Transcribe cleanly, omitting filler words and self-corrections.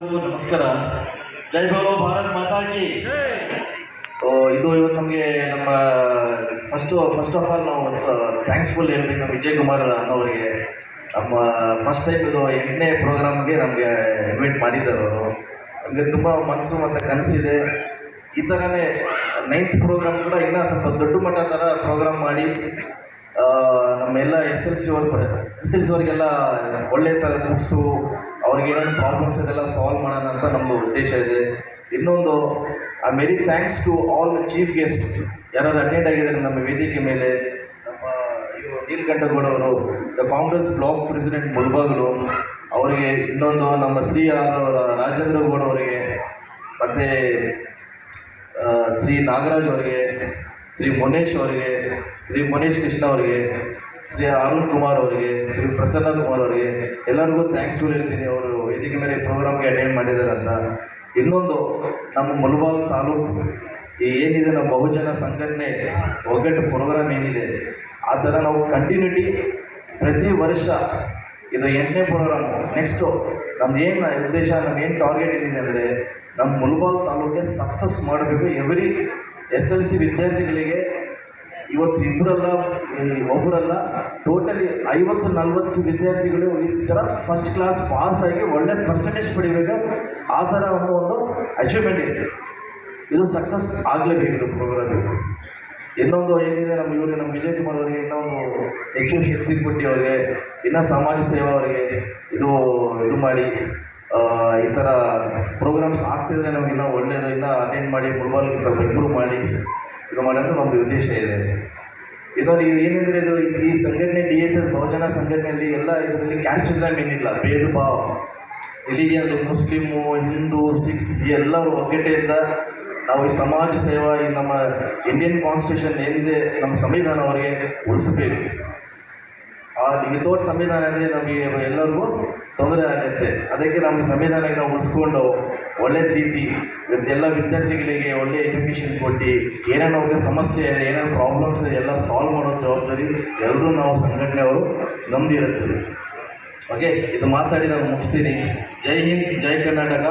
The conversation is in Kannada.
ನಮಸ್ಕಾರ. ಜೈ ಬೋಲೋ ಭಾರತ್ ಮಾತಾ ಕಿ. ಇದು ಇವತ್ತು ನಮಗೆ ನಮ್ಮ ಫಸ್ಟ್ ಆಫ್ ಆಲ್ ನಾವು ಥ್ಯಾಂಕ್ಸ್ಫುಲ್ ಹೇಳ್ಬೇಕು ನಮ್ಮ ವಿಜಯ್ ಕುಮಾರ್ ಅನ್ನೋರಿಗೆ. ನಮ್ಮ ಫಸ್ಟ್ ಟೈಮ್ ಇದು 8ನೇ ಪ್ರೋಗ್ರಾಮ್ಗೆ ನಮಗೆ ಇನ್ವೈಟ್ ಮಾಡಿದ್ದಾರೆ ಅವರು. ನಮಗೆ ತುಂಬ ಮನಸ್ಸು ಮತ್ತು ಕನಸಿದೆ. ಈ ಥರನೇ 9th ಪ್ರೋಗ್ರಾಮ್ ಕೂಡ ಇನ್ನೂ ಸ್ವಲ್ಪ ದೊಡ್ಡ ಮಟ್ಟ ಥರ ಪ್ರೋಗ್ರಾಮ್ ಮಾಡಿ ನಮ್ಮೆಲ್ಲ ಎಸ್ ಎಲ್ ಸಿ ಅವ್ರಿಗೆಲ್ಲ ಒಳ್ಳೆ ಥರ ಬುಕ್ಸು, ಅವ್ರಿಗೆ ಏನೇನು ಪ್ರಾಬ್ಲಮ್ಸ್ ಇದೆಲ್ಲ ಸಾಲ್ವ್ ಮಾಡೋಣ ಅಂತ ನಮ್ಮದು ಉದ್ದೇಶ ಇದೆ. ಇನ್ನೊಂದು very thanks to all chief guest ಯಾರು ಅಟೆಂಡ್ ಆಗಿದ್ದಾರೆ ನಮ್ಮ ವೇದಿಕೆ ಮೇಲೆ. ನಮ್ಮ ಇವರು ನೀಲಕಂಠಗೌಡ ಅವರು, the Congress block president Mulbagal ಅವರಿಗೆ, ಇನ್ನೊಂದು ನಮ್ಮ ಶ್ರೀ ರಾಜೇಂದ್ರ ಗೌಡ ಅವರಿಗೆ, ಮತ್ತು ಶ್ರೀ ನಾಗರಾಜ್ ಅವರಿಗೆ, ಶ್ರೀ ಮುನೇಶ್ ಅವರಿಗೆ, ಶ್ರೀ ಮುನೇಶ್ ಕೃಷ್ಣ ಅವರಿಗೆ, ಶ್ರೀ ಅರುಣ್ ಕುಮಾರ್ ಅವರಿಗೆ, ಶ್ರೀ ಪ್ರಸನ್ನ ಕುಮಾರ್ ಅವರಿಗೆ ಎಲ್ಲರಿಗೂ ಥ್ಯಾಂಕ್ಸ್ಫುಲ್ ಹೇಳ್ತೀನಿ. ಅವರು ವೇದಿಕೆ ಮೇಲೆ ಪ್ರೋಗ್ರಾಮ್ಗೆ ಅಟೆಂಡ್ ಮಾಡಿದ್ದಾರೆ ಅಂತ. ಇನ್ನೊಂದು ನಮ್ಮ ಮುಳಬಾಗಿಲು ತಾಲೂಕು ಏನಿದೆ ನಾವು ಬಹುಜನ ಸಂಘಟನೆ ಒಗ್ಗಟ್ಟು ಪ್ರೋಗ್ರಾಮ್ ಏನಿದೆ ಆ ಥರ ನಾವು ಕಂಟಿನ್ಯೂಟಿ ಪ್ರತಿ ವರ್ಷ ಇದು 8ನೇ ಪ್ರೋಗ್ರಾಮು. ನೆಕ್ಸ್ಟು ನಮ್ದು ಏನು ಉದ್ದೇಶ, ನಮ್ಮ ಏನು ಟಾರ್ಗೆಟ್ ಏನಿದೆ ಅಂದರೆ ನಮ್ಮ ಮುಳಬಾಗಿಲು ತಾಲೂಕಿಗೆ ಸಕ್ಸಸ್ ಮಾಡಬೇಕು. ಎವ್ರಿ SLC ವಿದ್ಯಾರ್ಥಿಗಳಿಗೆ ಇವತ್ತು ಒಬ್ಬರಲ್ಲ ಟೋಟಲಿ 50-40 ವಿದ್ಯಾರ್ಥಿಗಳು ಈ ಥರ ಫಸ್ಟ್ ಕ್ಲಾಸ್ ಪಾಸ್ ಆಗಿ ಒಳ್ಳೆ ಪರ್ಸೆಂಟೇಜ್ ಪಡಿಬೇಕು. ಆ ಥರ ಒಂದು ಅಚೀವ್ಮೆಂಟ್ ಇದೆ. ಇದು ಸಕ್ಸಸ್ ಆಗಲೇಬೇಕು ಪ್ರೋಗ್ರಾಮಿಗೆ. ಇನ್ನೊಂದು ಏನಿದೆ ನಮ್ಮ ವಿಜಯ್ ಕುಮಾರ್ ಅವರಿಗೆ ಇನ್ನೊಂದು ಹೆಚ್ಚು ಶಕ್ತಿ ಕೊಟ್ಟು ಅವರಿಗೆ, ಇನ್ನೂ ಸಮಾಜ ಸೇವಾ ಅವರಿಗೆ ಇದು ಮಾಡಿ ಈ ಥರ ಪ್ರೋಗ್ರಾಮ್ಸ್ ಆಗ್ತಿದ್ರೆ ನಮ್ಗೆ ಇನ್ನೂ ಒಳ್ಳೆಯದು, ಇನ್ನೂ ಅಟೆಂಡ್ ಮಾಡಿ ಮುಳಬಾಗಿಲಿಗೆ ಸ್ವಲ್ಪ ಇಂಪ್ರೂವ್ ಮಾಡಿ ಇದು ಮಾಡೋದು ನಮ್ಮದು ಉದ್ದೇಶ ಇದೆ. ಇನ್ನೊಂದು ಏನೆಂದರೆ ಈ ಸಂಘಟನೆ DSS ಬಹುಜನ ಸಂಘಟನೆಯಲ್ಲಿ ಎಲ್ಲ ಇದರಲ್ಲಿ ಕ್ಯಾಸ್ಟಿಸಮ್ ಏನಿಲ್ಲ, ಭೇದ ಭಾವ, ರಿಲಿಜಿಯನ್, ಮುಸ್ಲಿಮು, ಹಿಂದೂ, ಸಿಖ್ ಎಲ್ಲರೂ ಒಗ್ಗಟ್ಟೆಯಿಂದ ನಾವು ಈ ಸಮಾಜ ಸೇವಾ, ಈ ನಮ್ಮ ಇಂಡಿಯನ್ ಕಾನ್ಸ್ಟಿಟ್ಯೂಷನ್ ಏನಿದೆ ನಮ್ಮ ಸಂವಿಧಾನ ಅವರಿಗೆ ಉಳಿಸಬೇಕು. ವಿತೌಟ್ ಸಂವಿಧಾನ ಅಂದರೆ ನಮಗೆ ಎಲ್ಲರಿಗೂ ತೊಂದರೆ ಆಗುತ್ತೆ. ಅದಕ್ಕೆ ನಮಗೆ ಸಂವಿಧಾನಕ್ಕೆ ನಾವು ಉಳಿಸ್ಕೊಂಡು ಒಳ್ಳೆಯ ರೀತಿ ಎಲ್ಲ ವಿದ್ಯಾರ್ಥಿಗಳಿಗೆ ಒಳ್ಳೆಯ ಎಜುಕೇಷನ್ ಕೊಟ್ಟು ಏನೇನು ಅವ್ರಿಗೆ ಸಮಸ್ಯೆ ಇದೆ, ಏನೇನು ಪ್ರಾಬ್ಲಮ್ಸ್ ಇದೆ ಎಲ್ಲ ಸಾಲ್ವ್ ಮಾಡೋ ಜವಾಬ್ದಾರಿ ಎಲ್ಲರೂ ನಾವು ಸಂಘಟನೆಯವರು ನಮ್ದಿರುತ್ತೆ. ಓಕೆ, ಇದು ಮಾತಾಡಿ ನಾನು ಮುಗಿಸ್ತೀನಿ. ಜೈ ಹಿಂದ್, ಜೈ ಕರ್ನಾಟಕ.